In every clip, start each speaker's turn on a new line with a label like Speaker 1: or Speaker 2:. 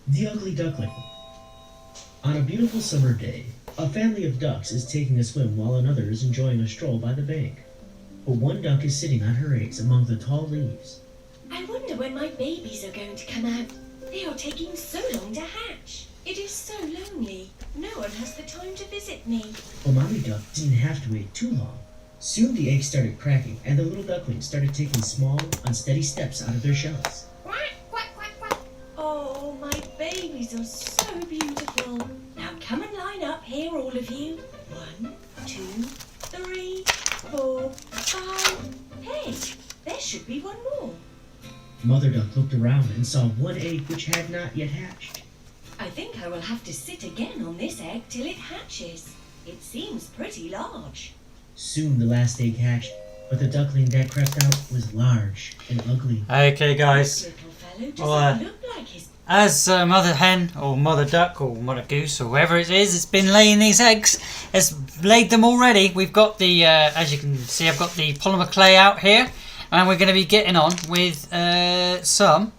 Speaker 1: The Ugly Duckling. On a beautiful summer day, a family of ducks is taking a swim while another is enjoying a stroll by the bank. But one duck is sitting on her eggs among the tall leaves.
Speaker 2: I wonder when my babies are going to come out. They are taking so long to hatch. It is so lonely. No one has the time to visit me.
Speaker 1: But Mommy Duck didn't have to wait too long. Soon the eggs started cracking and the little ducklings started taking small, unsteady steps out of their shells.
Speaker 2: Quack, quack, quack, quack. Oh, my babies are so beautiful. Now come and line up here, all of you. 1, 2, 3, 4, 5. Hey, there should be one more.
Speaker 1: Mother Duck looked around and saw one egg which had not yet hatched.
Speaker 2: I think I will have to sit again on this egg till it hatches. It seems pretty large.
Speaker 1: Soon the last egg hatched, but the duckling that crept out was large and ugly.
Speaker 3: Okay, guys.
Speaker 2: This little fellow doesn't look like his...
Speaker 3: As Mother Hen, or Mother Duck, or Mother Goose, or whoever it is, it's been laying these eggs. It's laid them already. We've got the, as you can see, I've got the polymer clay out here. And we're going to be getting on with some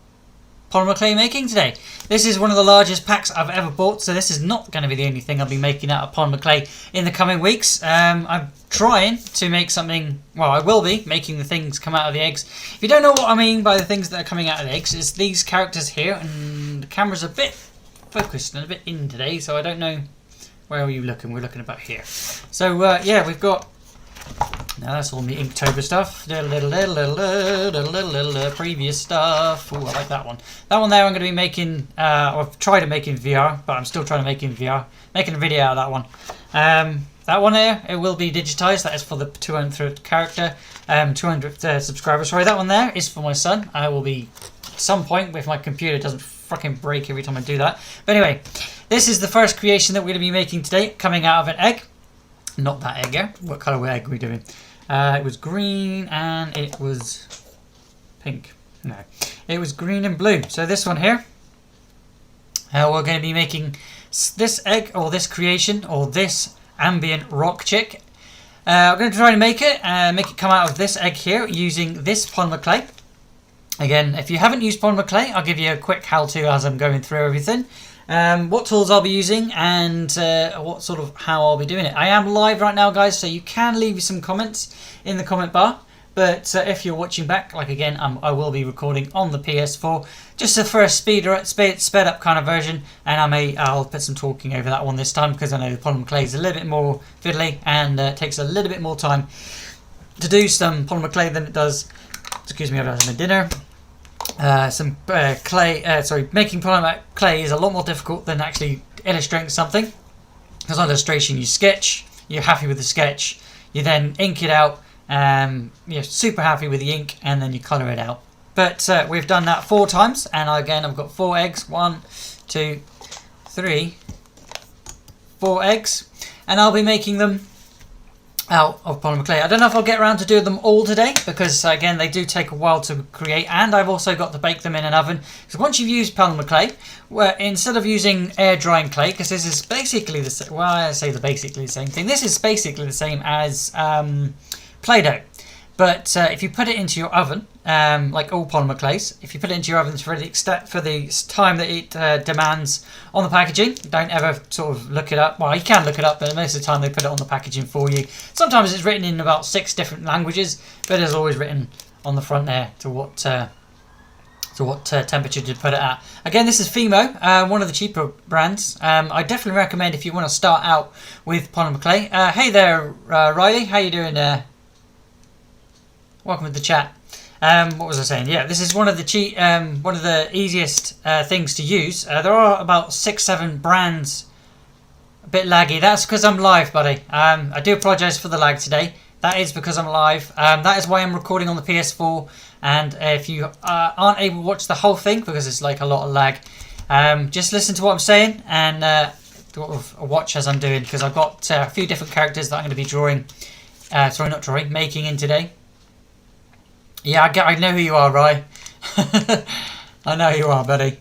Speaker 3: polymer clay making today. This is one of the largest packs I've ever bought, so this is not going to be the only thing I'll be making out of polymer clay in the coming weeks. I'm trying to make something, well, I will be making the things come out of the eggs. If you don't know what I mean by the things that are coming out of the eggs, it's these characters here, and the camera's a bit focused and a bit in today, so I don't know, where are you looking? We're looking about here. So, yeah, we've got... Now that's all the Inktober stuff. Previous stuff. Ooh, I like that one. That one there I'm going to be making, I've tried to make in VR, but I'm still trying to make in VR. Making a video out of that one. That one there, it will be digitized. That is for the 200th character, 200th subscriber. Sorry, that one there is for my son. I will be, at some point, if my computer doesn't fucking break every time I do that. But anyway, this is the first creation that we're going to be making today, coming out of an egg. Not that egg here. What colour egg are we doing? It was green and it was pink. No, it was green and blue. So this one here, we're going to be making this egg, or this creation, or this ambient rock chick. I'm going to try to make it come out of this egg here using this polymer clay. Again, if you haven't used polymer clay, I'll give you a quick how-to as I'm going through everything. What tools I'll be using and what sort of how I'll be doing it. I am live right now, guys, so you can leave some comments in the comment bar. But if you're watching back, like again, I will be recording on the PS4, just for a sped up kind of version, and I'll put some talking over that one this time because I know the polymer clay is a little bit more fiddly and takes a little bit more time to do some polymer clay than it does. Excuse me, I've had my dinner. Making polymer clay is a lot more difficult than actually illustrating something. Because on illustration you sketch, you're happy with the sketch, you then ink it out, you're super happy with the ink, and then you colour it out. But we've done that 4 times, and again I've got 4 eggs, 1, 2, 3, 4 eggs, and I'll be making them out of polymer clay. I don't know if I'll get around to do them all today because again they do take a while to create, and I've also got to bake them in an oven. Because once you've used polymer clay, instead of using air drying clay, because this is basically the same, well, I say basically the same thing. This is basically the same as Play-Doh. But if you put it into your oven, like all polymer clays, if you put it into your oven for the time that it demands on the packaging, don't ever sort of look it up. Well, you can look it up, but most of the time they put it on the packaging for you. Sometimes it's written in about 6 different languages, but it's always written on the front there to what temperature to put it at. Again, this is Fimo, one of the cheaper brands. I definitely recommend if you want to start out with polymer clay. Hey there, Riley, how you doing there? Welcome to the chat. What was I saying? Yeah, this is one of the easiest things to use. There are about 6-7 brands. A bit laggy. That's because I'm live, buddy. I do apologise for the lag today. That is because I'm live. That is why I'm recording on the PS4. And if you aren't able to watch the whole thing because it's like a lot of lag, just listen to what I'm saying and watch as I'm doing, because I've got a few different characters that I'm going to be making in today. Yeah, I know who you are, Rye. I know who you are, buddy.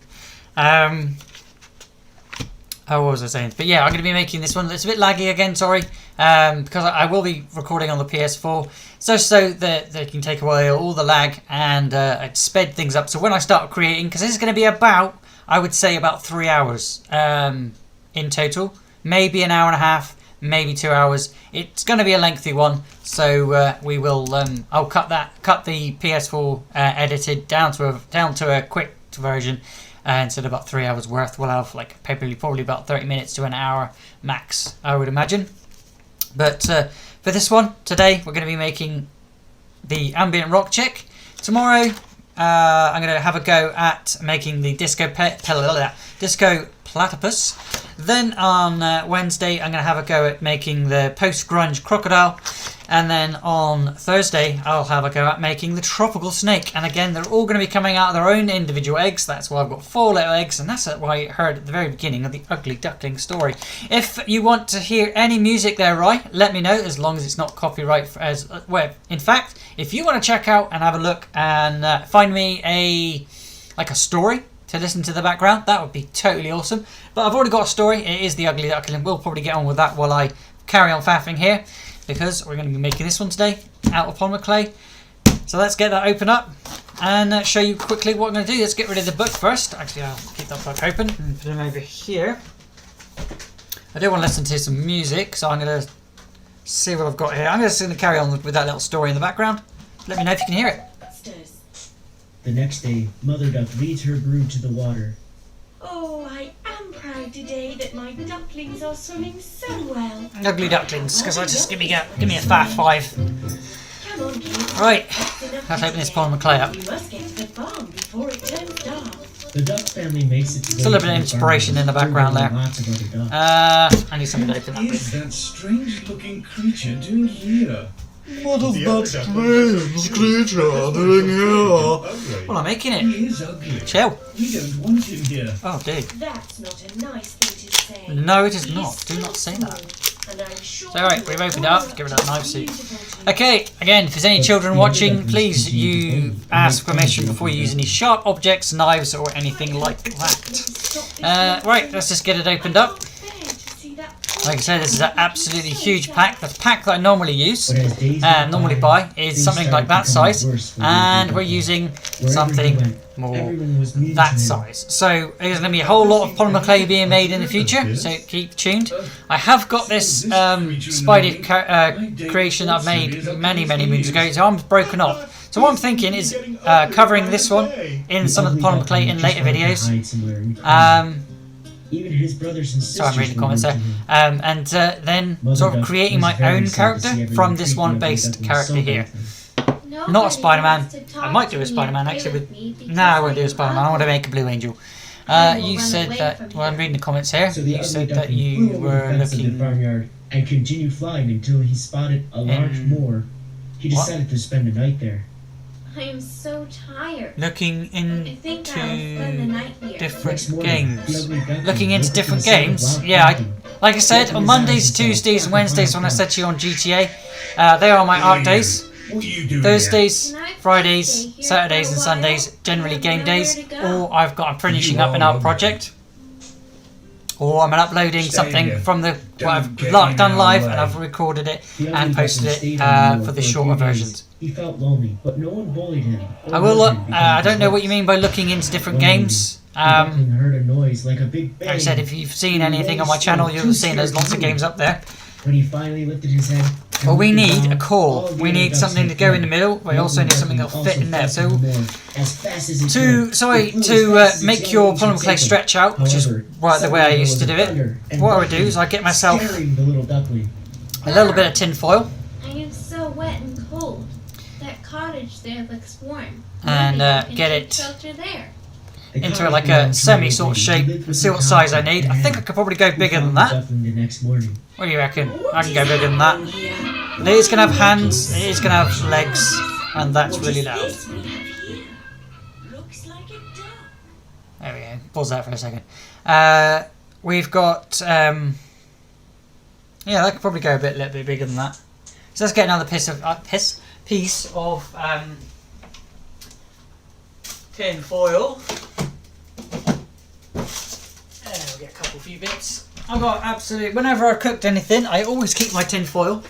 Speaker 3: What was I saying? But yeah, I'm going to be making this one. It's a bit laggy again, sorry. because I will be recording on the PS4, just so that they can take away all the lag and sped things up. So when I start creating, because this is going to be about, I would say about 3 hours in total, maybe an hour and a half, maybe 2 hours. It's going to be a lengthy one, so we will. I'll cut the PS4 edited down to a quick version. Instead of about 3 hours worth, we'll have like probably about 30 minutes to an hour max, I would imagine. But for this one today, we're going to be making the ambient rock chick. Tomorrow, I'm going to have a go at making the disco platypus. Then on Wednesday, I'm going to have a go at making the post-grunge crocodile. And then on Thursday, I'll have a go at making the tropical snake. And again, they're all going to be coming out of their own individual eggs. That's why I've got 4 little eggs. And that's why you heard at the very beginning of the ugly duckling story. If you want to hear any music there, right, let me know, as long as it's not copyright. Well, in fact, if you want to check out and have a look and find me a story to listen to the background, that would be totally awesome. But I've already got a story. It is the ugly duckling. We'll probably get on with that while I carry on faffing here, because we're going to be making this one today out of polymer clay. So let's get that open up and show you quickly what I'm going to do. Let's get rid of the book first. Actually, I'll keep that book open and put them over here. I do want to listen to some music, so I'm going to see what I've got here. I'm just going to carry on with that little story in the background. Let me know if you can hear it.
Speaker 1: The next day, Mother Duck leads her brood to the water.
Speaker 2: Oh, I am proud today that my ducklings are swimming so well.
Speaker 3: Ugly ducklings, because I just give me a faff 5.
Speaker 2: Come on, kids.
Speaker 3: Right, let's open this polymer clay up.
Speaker 2: You must get to the farm before it turns dark.
Speaker 1: The duck family makes it to
Speaker 3: There's a little bit of inspiration in the background there. I need something to open up
Speaker 4: What is that strange-looking creature doing here?
Speaker 3: What is that strange creature doing here? Well, I'm making it.
Speaker 4: He is ugly.
Speaker 3: Chill.
Speaker 4: We don't want him here.
Speaker 3: Oh, dude.
Speaker 2: That's not a nice thing to say.
Speaker 3: No, it is
Speaker 2: He's
Speaker 3: not. Do not say that.
Speaker 2: small, and I'm sure
Speaker 3: So, alright, we've opened it up. Get rid of that knife suit. Okay, again, if there's any children watching, please you ask permission before you use any sharp objects, knives, or anything like that. Right, let's just get it opened up. Like I said, this is an absolutely huge pack. The pack that I normally use, normally buy, is something like that size, and we're using something more that size. So there's going to be a whole lot of polymer clay being made in the future, so keep tuned. I have got this Spidey creation that I've made many moons ago. Its arm's broken off. So what I'm thinking is covering this one in some of the polymer clay in later videos.
Speaker 1: Even his brothers and sisters.
Speaker 3: So I'm reading the comments there. And then sort of creating my own character from this one based character here. Not a Spider-Man. I might do a Spider-Man actually. No, I won't do a Spider-Man. I want to make a Blue Angel. You said that. Well, I'm reading the comments here. You said that you were looking.
Speaker 1: The barnyard and continued flying until he spotted a large moor. He decided to spend the night there.
Speaker 5: I am so tired.
Speaker 3: Looking
Speaker 5: I think I'll spend the night here.
Speaker 3: different games. Looking into different games. Yeah, like I said, on Mondays, Tuesdays, and Wednesdays when I said to you on GTA, they are my art days.
Speaker 4: What are you doing
Speaker 3: Thursdays, Fridays, Saturdays, and Sundays, generally game days. Or I'm finishing up an art project. Or I'm uploading something from what I've done live and I've recorded it and posted it for the shorter versions.
Speaker 1: He felt lonely, but no one bullied him.
Speaker 3: I will look. I don't know what you mean by looking into different games.
Speaker 1: Heard a noise like a big bang.
Speaker 3: Like I said, if you've seen anything on my channel, you'll have seen there's lots of games up there.
Speaker 1: When he finally lifted his head.
Speaker 3: Well, we need a core. We need something to go in the middle. We also need something that'll fit in there. So, to make your polymer clay stretch out, which is the way I used to do it, what I would do is I get myself a little bit of tin foil.
Speaker 5: I am so wet and cold. That cottage there looks warm.
Speaker 3: And
Speaker 5: Maybe
Speaker 3: get
Speaker 5: I can
Speaker 3: it
Speaker 5: take shelter there.
Speaker 3: into like a semi sort of shape and see what size I need. I think I could probably go bigger than that. What do you reckon? I can go bigger than that. It is going to have hands, it is going to have legs, and that's really loud.
Speaker 2: This we have here looks like a duck.
Speaker 3: There we go. Pause that for a second. We've got yeah, that could probably go a little bit bigger than that. So let's get another piece of tin foil. We'll get a few bits. I've got absolute. Whenever I've cooked anything, I always keep my tin foil,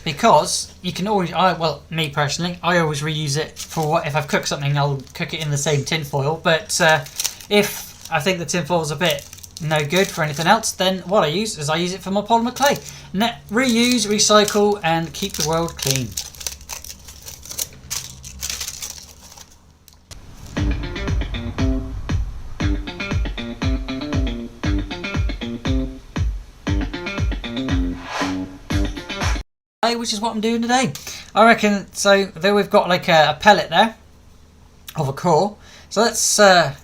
Speaker 3: because you can always. Well, me personally, I always reuse it for what if I've cooked something, I'll cook it in the same tin foil. But if I think the tin foil's a bit no good for anything else, then what I use is I use it for my polymer clay. Reuse, recycle, and keep the world clean. Which is what I'm doing today. I reckon. So there we've got like a pellet there of a core. So let's. We're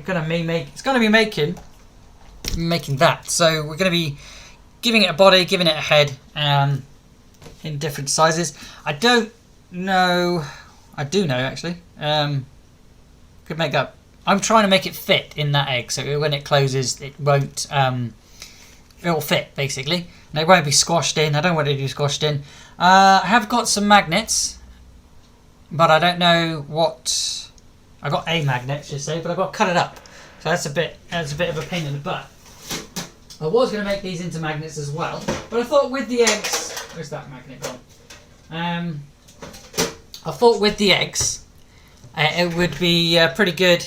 Speaker 3: gonna it's gonna be making that. So we're gonna be giving it a body, giving it a head, in different sizes. I don't know. I do know actually. Could make that. I'm trying to make it fit in that egg, so when it closes, it won't. It'll fit basically. And it won't be squashed in. I don't want it to be squashed in. I have got some magnets, but I don't know what. I got a magnet, should say, but I've got to cut it up. So that's a bit of a pain in the butt. I was going to make these into magnets as well, but I thought with the eggs. Where's that magnet gone? I thought with the eggs, it would be pretty good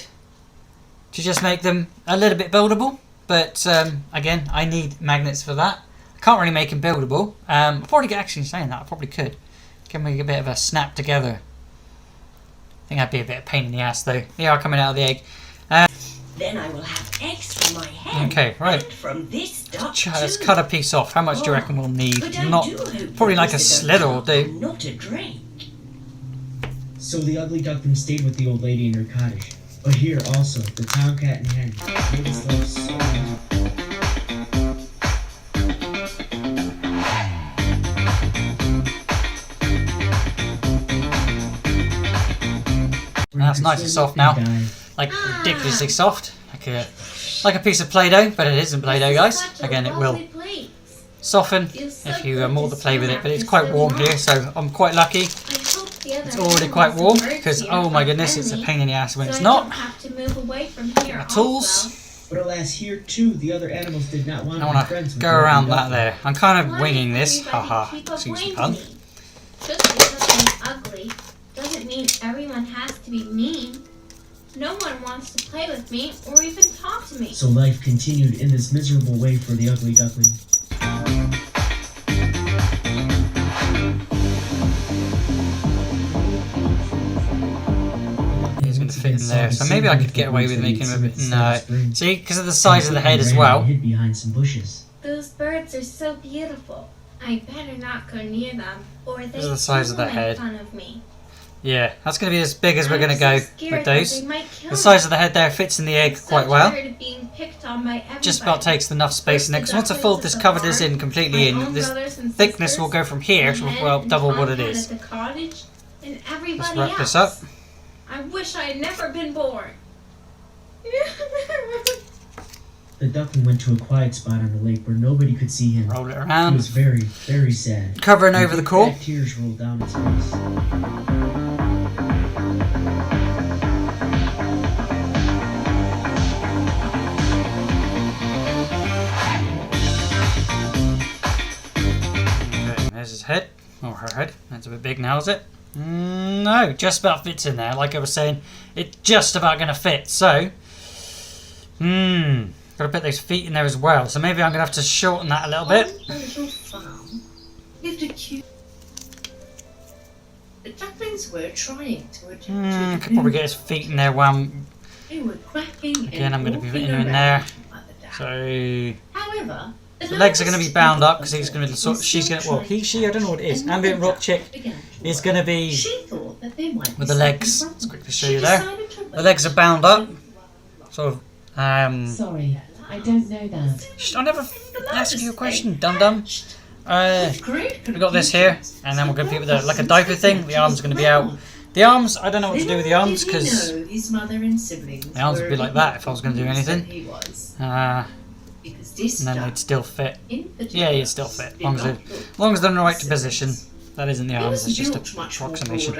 Speaker 3: to just make them a little bit buildable. But again, I need magnets for that. Can't really make them buildable. I'll probably actually saying that I probably could. Can make a bit of a snap together. I think that'd be a bit of a pain in the ass though. They are coming out of the egg.
Speaker 2: Then I will have eggs from my hen.
Speaker 3: Okay, right.
Speaker 2: And from this duck
Speaker 3: Let's
Speaker 2: too.
Speaker 3: cut a piece off. How much do you reckon we'll need?
Speaker 2: But I
Speaker 3: Not
Speaker 2: do hope
Speaker 3: probably
Speaker 2: that
Speaker 3: like a
Speaker 2: this is
Speaker 3: slither will
Speaker 2: duck
Speaker 3: do.
Speaker 2: and not a drake.
Speaker 1: So the ugly duckling stayed with the old lady in her cottage. But here also, the tomcat and hen made his life so miserable.
Speaker 3: That's nice and soft now. Like ridiculously soft. Like a piece of Play-Doh, but it isn't Play-Doh, guys. Again, it will soften if you mold the play with it, but it's quite warm here, so I'm quite lucky. It's already quite warm because oh my goodness, it's a pain in the ass when it's not. My tools.
Speaker 1: But alas, here too, the other animals did not want
Speaker 3: I
Speaker 1: to be
Speaker 3: want
Speaker 1: friends
Speaker 3: to
Speaker 1: with
Speaker 3: go
Speaker 1: the ugly
Speaker 3: around that
Speaker 1: duckling.
Speaker 3: there. I'm kind of winging this. Haha. Excuse the pun.
Speaker 5: Just because I'm ugly doesn't mean everyone has to be mean. No one wants to play with me or even talk to me.
Speaker 1: So life continued in this miserable way for the ugly duckling.
Speaker 3: He's going to fit in there, so maybe I could get away with making him a bit. No, see, because of the size of the head as well.
Speaker 1: Hid behind some bushes.
Speaker 5: Those birds are so beautiful. I better not go near them, or they
Speaker 3: The size of the
Speaker 5: will make
Speaker 3: head.
Speaker 5: fun of me.
Speaker 3: Yeah, that's going to be as big as we're going to go with those.
Speaker 5: They might kill
Speaker 3: The size
Speaker 5: me.
Speaker 3: of the head there fits in the egg
Speaker 5: I'm so
Speaker 3: quite well.
Speaker 5: tired of being picked on by everybody.
Speaker 3: Just about takes enough space in there, because once I fold this, cover this in completely in, this thickness will go from here to well double what it is.
Speaker 5: At the cottage and everybody
Speaker 3: Let's wrap this
Speaker 5: else.
Speaker 3: up.
Speaker 5: I wish I had never been born.
Speaker 1: The duckling went to a quiet spot on the lake where nobody could see him.
Speaker 3: Roll it
Speaker 1: He
Speaker 3: around.
Speaker 1: was very, very sad.
Speaker 3: Covering
Speaker 1: And
Speaker 3: over the
Speaker 1: big
Speaker 3: core.
Speaker 1: fat tears rolled down his face.
Speaker 3: Okay, there's his head. Or her head. That's a bit big now, is it? No, just about fits in there. Like I was saying, it's just about going to fit. So, got to put those feet in there as well. So maybe I'm going to have to shorten that a little bit.
Speaker 2: On a little farm lived a cute. The ducklings were trying to attend to
Speaker 3: I
Speaker 2: the
Speaker 3: could probably
Speaker 2: food.
Speaker 3: get his feet in there while I'm,
Speaker 2: They were quacking
Speaker 3: again, I'm
Speaker 2: and
Speaker 3: going to be
Speaker 2: walking
Speaker 3: putting him in
Speaker 2: around
Speaker 3: there.
Speaker 2: by the duck.
Speaker 3: So
Speaker 2: However,
Speaker 3: the legs are going to be bound up because he's going to sort. She's going to. Well, she. I don't know what it is. Ambient rock chick is going to be
Speaker 2: She thought that they might
Speaker 3: with
Speaker 2: be
Speaker 3: the legs.
Speaker 2: something
Speaker 3: Let's
Speaker 2: wrong.
Speaker 3: quickly show
Speaker 2: She
Speaker 3: you there.
Speaker 2: decided to
Speaker 3: The legs are bound up. Sort of.
Speaker 6: Sorry, I don't know that.
Speaker 3: I never asked you a question, dum dum. We got this here, and then we're going to be with like a diaper thing. The arms are going to be out. The arms, I don't know what to do with the arms because
Speaker 2: his mother and siblings
Speaker 3: the arms would be like that if I was going to do anything.
Speaker 2: He was,
Speaker 3: And
Speaker 2: because this
Speaker 3: then
Speaker 2: duck
Speaker 3: they'd still fit.
Speaker 2: in
Speaker 3: Yeah, you'd still fit, as long as they're in the right position. That isn't the arms, it's just an approximation.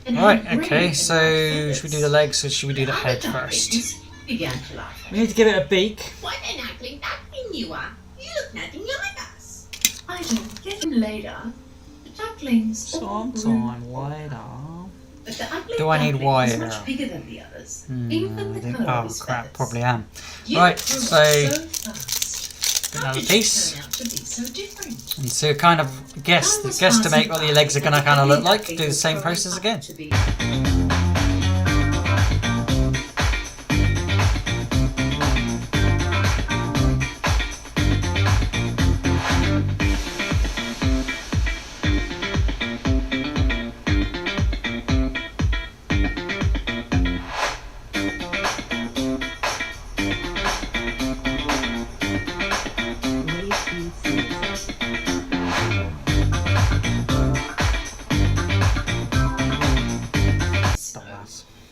Speaker 3: Right, okay, so should we do the legs or should we do the head first?
Speaker 2: began to laugh.
Speaker 3: We need to give it a beak.
Speaker 2: What an ugly duckling you are! You look nothing like us. I don't get them later. The ducklings all grew,
Speaker 3: Sometime later.
Speaker 2: but the ugly
Speaker 3: Do I need
Speaker 2: duckling
Speaker 3: wire?
Speaker 2: was much bigger than the others.
Speaker 3: I
Speaker 2: Even the
Speaker 3: think,
Speaker 2: colour of
Speaker 3: oh
Speaker 2: his
Speaker 3: crap,
Speaker 2: feathers.
Speaker 3: probably am.
Speaker 2: You
Speaker 3: Right,
Speaker 2: grew up
Speaker 3: so
Speaker 2: fast. How
Speaker 3: another
Speaker 2: did
Speaker 3: piece.
Speaker 2: you turn out to be so different?
Speaker 3: And to kind of guesstimate what your legs are going to kind of look like, do the same process again.
Speaker 2: To be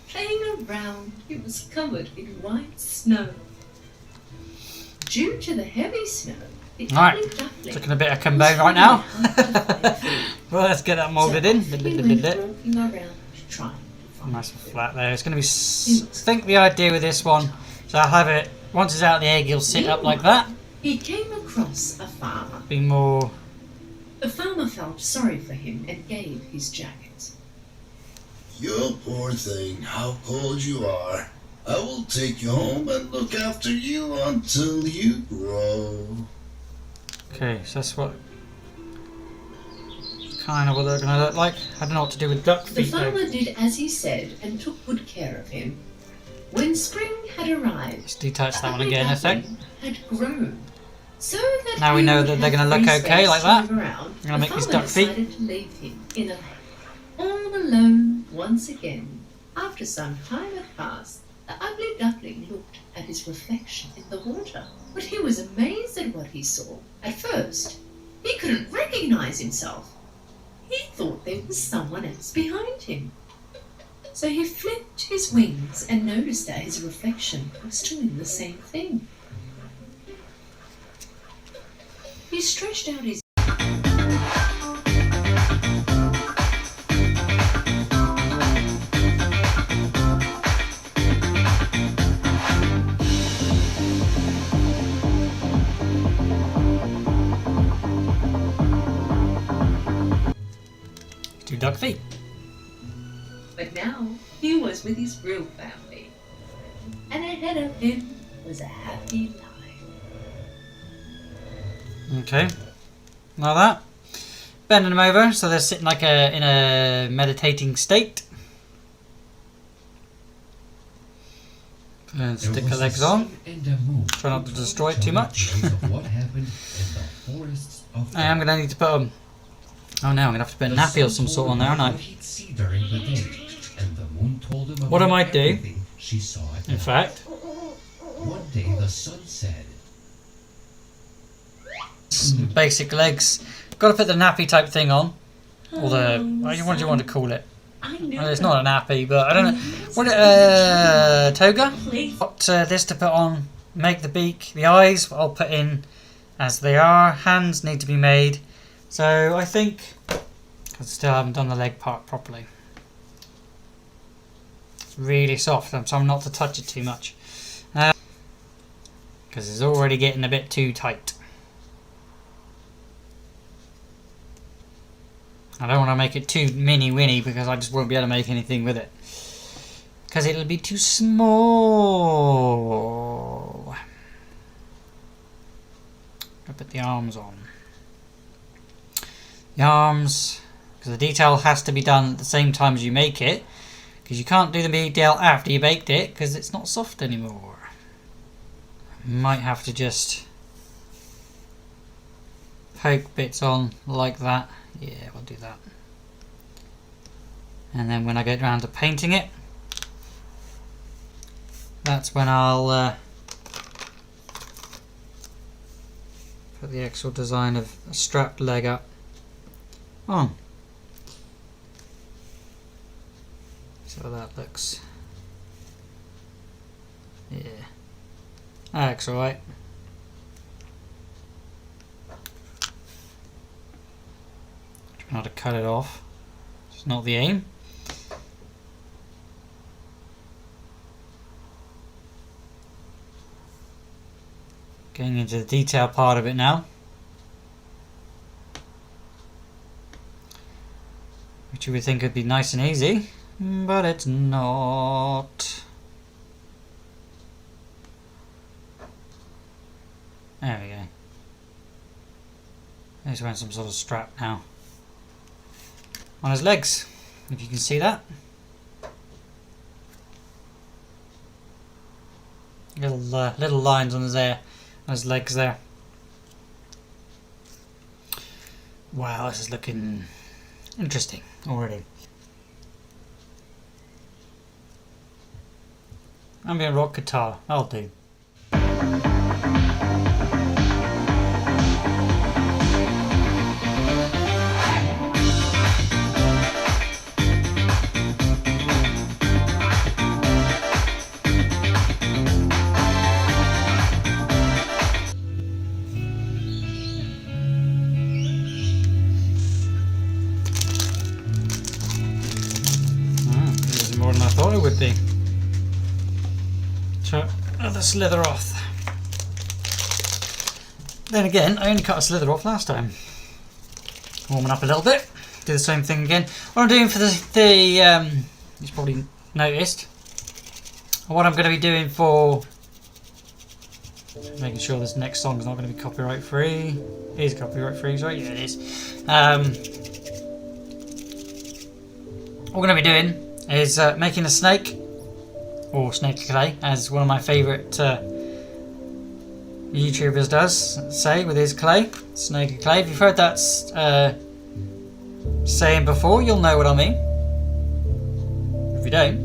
Speaker 2: playing around, it was covered in white snow. Due to the heavy snow, the
Speaker 3: Right,
Speaker 2: ugly duckling
Speaker 3: looking a bit of
Speaker 2: was
Speaker 3: combone right now.
Speaker 2: hard to find food.
Speaker 3: Well, let's get that moulded in.
Speaker 2: So he went walking around trying to find
Speaker 3: Nice and
Speaker 2: food.
Speaker 3: flat there. It's going to be. I think the idea with this one, so I'll have it once it's out of the egg, it'll sit up like that.
Speaker 2: He came across a farmer.
Speaker 3: Be more.
Speaker 2: The farmer felt sorry for him and gave his jacket.
Speaker 7: You poor thing, how cold you are. I will take you home and look after you until you grow.
Speaker 3: Okay, so that's what. Kind of what they're going to look like. I don't know what to do with duck
Speaker 2: The
Speaker 3: feet though.
Speaker 2: farmer did as he said and took good care of him. When spring had arrived,
Speaker 3: Let's detach that one
Speaker 2: the
Speaker 3: again in a sec.
Speaker 2: duckling had grown. So that
Speaker 3: Now we
Speaker 2: he
Speaker 3: know
Speaker 2: would
Speaker 3: that they're
Speaker 2: have
Speaker 3: gonna look
Speaker 2: free
Speaker 3: okay
Speaker 2: space
Speaker 3: like
Speaker 2: to
Speaker 3: that.
Speaker 2: move around,
Speaker 3: I'm gonna
Speaker 2: the
Speaker 3: make these
Speaker 2: farmer
Speaker 3: duck feet.
Speaker 2: decided to leave him in a lake, all alone once again. After some time had passed, the ugly duckling looked at his reflection in the water, but he was amazed at what he saw. At first, he couldn't recognize himself. He thought there was someone else behind him. So he flipped his wings and noticed that his reflection was doing the same thing. He stretched out his
Speaker 3: Two duck feet.
Speaker 2: But now he was with his real family. And ahead of him was a happy life.
Speaker 3: Okay. Like that. Bending them over so they're sitting like in a meditating state. And stick the legs on. Try not to destroy it too much. I am going to need to put them. Oh no, I'm going to have to put a nappy or some sort on there, aren't I? What I might do, in fact,
Speaker 4: One day the sun said,
Speaker 3: basic legs. Got to put the nappy type thing on. Or the, what do you want to call it?
Speaker 2: I knew
Speaker 3: Well, it's not a nappy, but I don't know. What, toga? Got this to put on, make the beak, the eyes I'll put in as they are. Hands need to be made. So I think I still haven't done the leg part properly. It's really soft, so I'm not to touch it too much. Because it's already getting a bit too tight. I don't want to make it too mini-winny because I just won't be able to make anything with it. Because it'll be too small. I'll put the arms on. The arms, because the detail has to be done at the same time as you make it. Because you can't do the detail after you baked it because it's not soft anymore. Might have to just poke bits on like that. Yeah, we'll do that. And then when I get around to painting it, that's when I'll put the actual design of a strapped leg up on. So that looks, yeah, that looks alright. Try not to cut it off, it's not the aim. Getting into the detail part of it now. Which you would think would be nice and easy, but it's not. There we go. He's wearing some sort of strap now on his legs, if you can see that. Little lines on his legs there. Wow, this is looking interesting already. Ambient rock guitar, that'll do. More than I thought it would be. So, another slither off. Then again, I only cut a slither off last time. Warming up a little bit. Do the same thing again. What I'm doing for you've probably noticed. What I'm going to be doing for making sure this next song is not going to be copyright free. It is copyright free, right? Yeah, it is. What we're going to be doing is making a snake, or snake clay, as one of my favourite YouTubers does say with his clay, snake clay. If you've heard that saying before, you'll know what I mean. If you don't,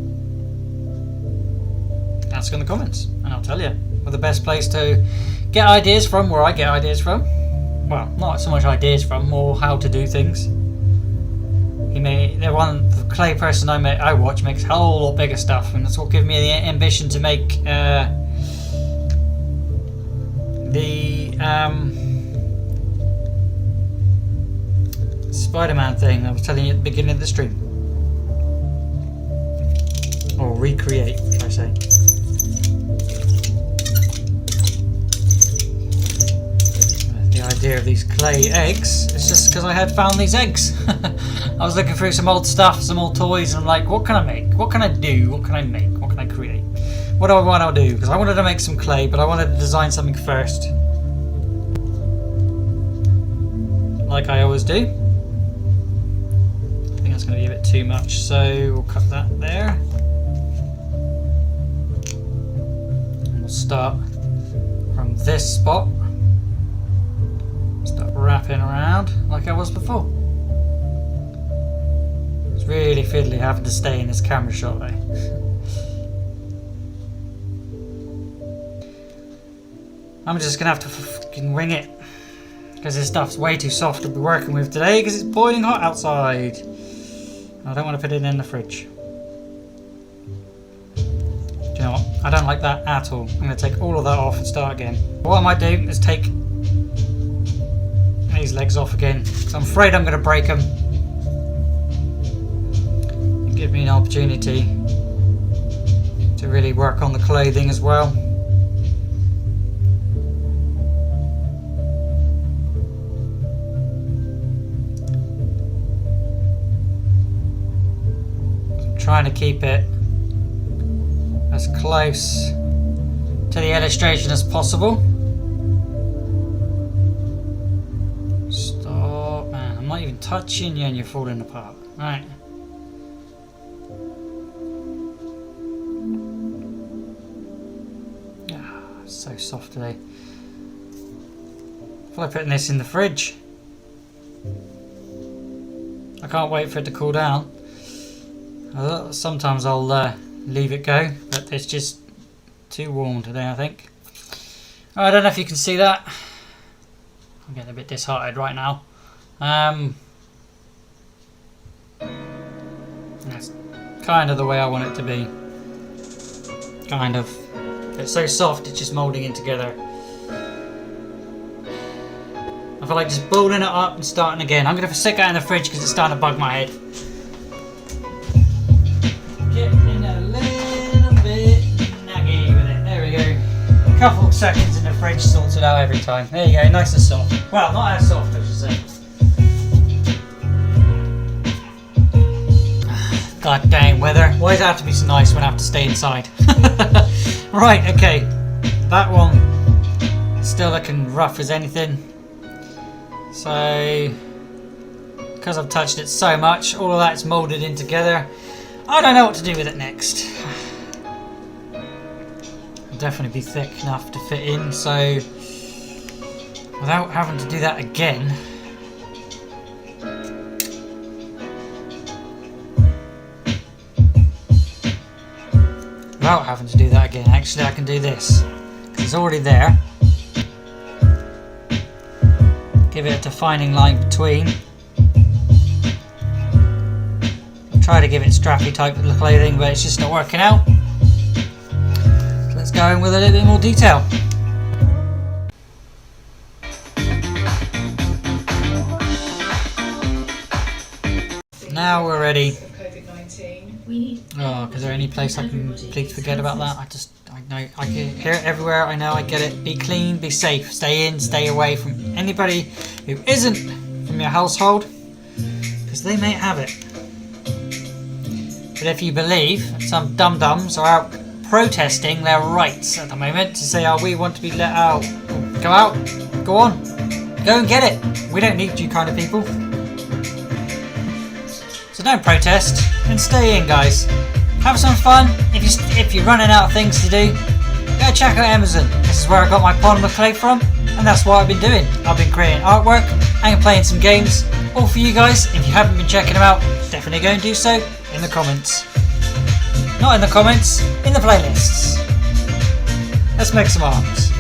Speaker 3: ask in the comments and I'll tell you. We're the best place to get ideas from, where I get ideas from. Well, not so much ideas from, more how to do things. The clay person I watch makes a whole lot bigger stuff, and that's what gives me the ambition to make the Spider-Man thing I was telling you at the beginning of the stream. Or recreate, should I say. The idea of these clay eggs is just because I had found these eggs. I was looking through some old stuff, some old toys, and I'm like, what can I make? What can I do? What can I make? What can I create? What do I want to do? Because I wanted to make some clay, but I wanted to design something first. Like I always do. I think that's going to be a bit too much, so we'll cut that there. And we'll start from this spot. Start wrapping around like I was before. It's really fiddly having to stay in this camera shot though. I'm just gonna have to fucking wing it, because this stuff's way too soft to be working with today because it's boiling hot outside. I don't want to put it in the fridge. Do you know what? I don't like that at all. I'm going to take all of that off and start again. What I might do is take these legs off again, because I'm afraid I'm going to break them. And give me an opportunity to really work on the clothing as well. Trying to keep it as close to the illustration as possible. Stop, man. I'm not even touching you and you're falling apart. Right. Ah, it's so soft today. I feel like putting this in the fridge. I can't wait for it to cool down. Sometimes I'll leave it go, but it's just too warm today, I think. I don't know if you can see that. I'm getting a bit disheartened right now. That's kind of the way I want it to be. Kind of. It's so soft, it's just moulding in together. I feel like just building it up and starting again. I'm going to stick it in the fridge because it's starting to bug my head. Getting a little bit naggy with it. There we go. A couple of seconds in the fridge sorts it out every time. There you go, nice and soft. Well, not as soft, I should say. God dang weather. Why does it have to be so nice when I have to stay inside? Right, okay. That one is still looking rough as anything. So, because I've touched it so much, all of that's moulded in together. I don't know what to do with it next. It'll definitely be thick enough to fit in, so without having to do that again. Without having to do that again, actually I can do this. Because it's already there. Give it a defining line between. I've tried to give it strappy type of clothing, but it's just not working out. So let's go in with a little bit more detail. Now we're ready. Oh, is there any place I can please forget about that? I know, I can hear it everywhere, I know, I get it. Be clean, be safe, stay in, stay away from anybody who isn't from your household, because they may have it. But if you believe some dum-dums are out protesting their rights at the moment to say, oh, we want to be let out, go out, go on, go and get it. We don't need you kind of people. So don't protest and stay in, guys. Have some fun. If you're running out of things to do, go check out Amazon. This is where I got my polymer clay from, and that's what I've been doing. I've been creating artwork and playing some games, all for you guys. If you haven't been checking them out, definitely go and do so in the comments. Not in the comments, in the playlists. Let's make some arms.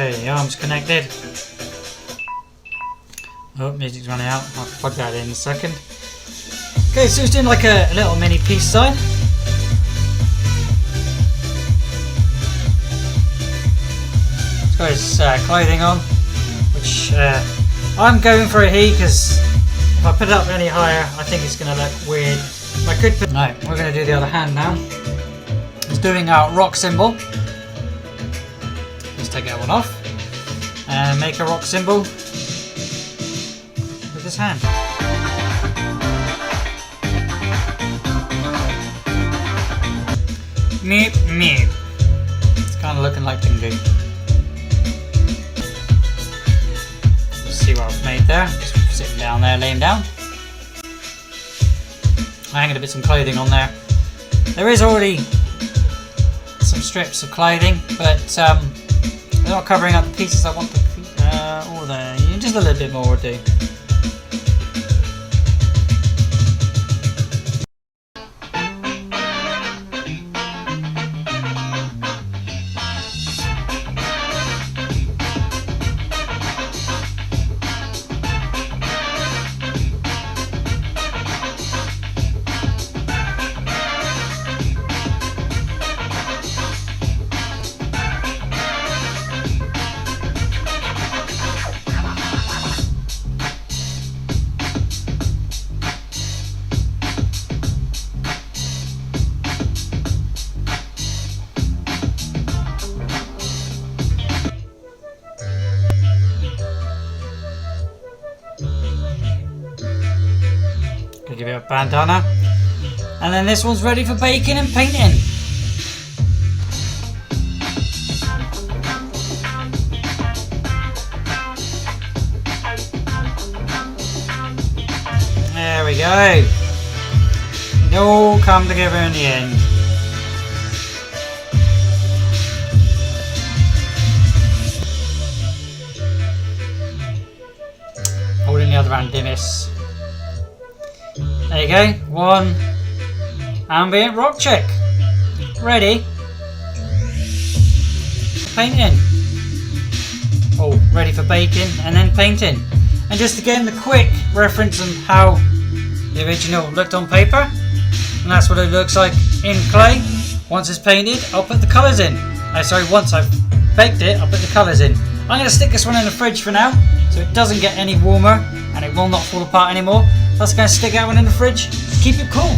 Speaker 3: Okay, the arm's connected. Oh, music's running out. I'll plug that in a second. Okay, so it's doing like a little mini peace sign. It's got his clothing on, which I'm going for a he, because if I put it up any higher, I think it's going to look weird. I could put... No, we're going to do the other hand now. It's doing our rock symbol. Take that one off and make a rock symbol with his hand. Meep meep. It's kind of looking like Dingo. Let's see what I've made there. Just sitting down there, laying down. I'm hanging a bit some clothing on there. There is already some strips of clothing, but they're not covering up the pieces I want to or there. Just a little bit more will do. Give it a bandana, and then this one's ready for baking and painting. There we go. It all come together in the end. Holding the other hand in this. There you go, one ambient rock check. Ready. Painting. Oh, ready for baking and then painting. And just again the quick reference on how the original looked on paper. And that's what it looks like in clay. Once it's painted, I'll put the colours in. Once I've baked it, I'll put the colours in. I'm going to stick this one in the fridge for now, so it doesn't get any warmer and it will not fall apart anymore. That's going to stick that one in the fridge to keep it cool.